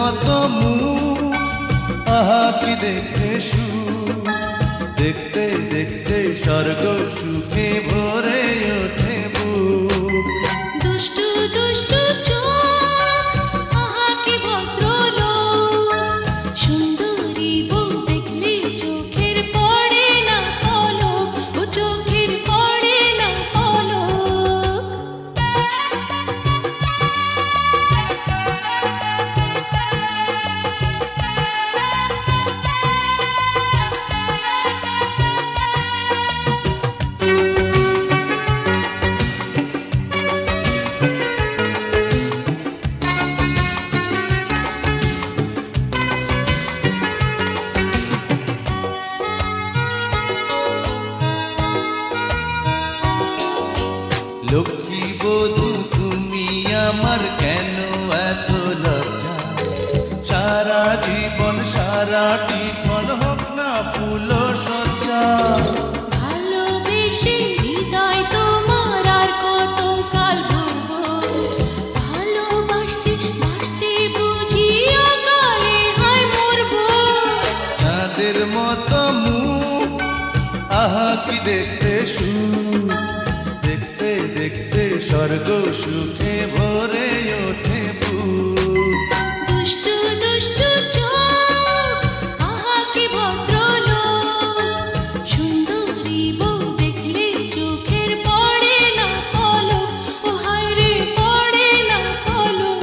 মতো মুখ, আহা কি দেখতে সুখ, দেখতে দেখতে স্বর্গ সুখে ভরে ওঠে বুক। দুষ্টু দুষ্টু চোখ, আহা কি ভদ্রলোক, সুন্দরী বউ দেখলে চোখের পড়ে না পলক, ও চোখের পড়ে না পলক। লক্ষ্মী বধূ তুমি আমার কেন এত লজ্জা, সারা জীবন সারাটি ক্ষণ হোক না ফুল সজ্জা। ভালোবেসে হৃদয় তোমার আর কত কাল ভরবো, ভালোবাসতে বাসতে বুঝি অকালে হয় মরবো। চাঁদের মতো মুখ, আহা কি দেখতে সুখ, দেখতে দেখতে স্বর্গ সুখে ভরে ওঠে বুক। দুষ্টু দুষ্টু চোখ, আহা কি ভদ্রলোক, সুন্দরী বউ দেখলে চোখের পড়ে না পলক, ও হায় রে পড়ে না পলক।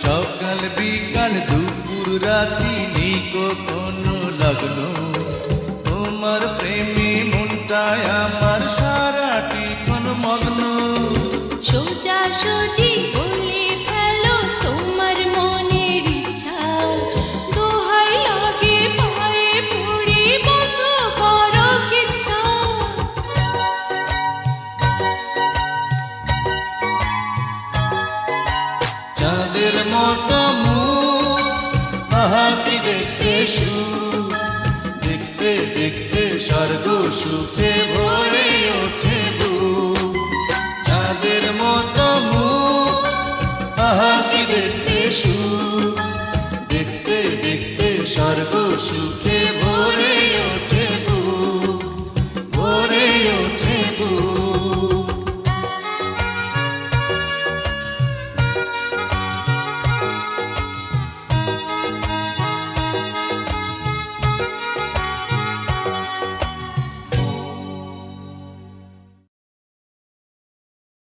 সকাল বিকাল দুপুর রাতি নেই কোনো লগ্ন, তোমার প্রেমে মনটায় আমার সারাটি ক্ষণ মগ্ন। সোজা সুজি বলে ফেলো তোমার মনের ইচ্ছা, দোহাই লাগে পায়ে পড়ে বন্ধ করো কিচ্ছা। চাঁদের মতো মুখ, আহা কি দেখতে সুখ, দেখতে দেখতে স্বর্গ সুখে ভরে ওঠে বুক। চাঁদের মতো মুখ, আহা কি দেখতে সুখ, দেখতে দেখতে স্বর্গ সুখে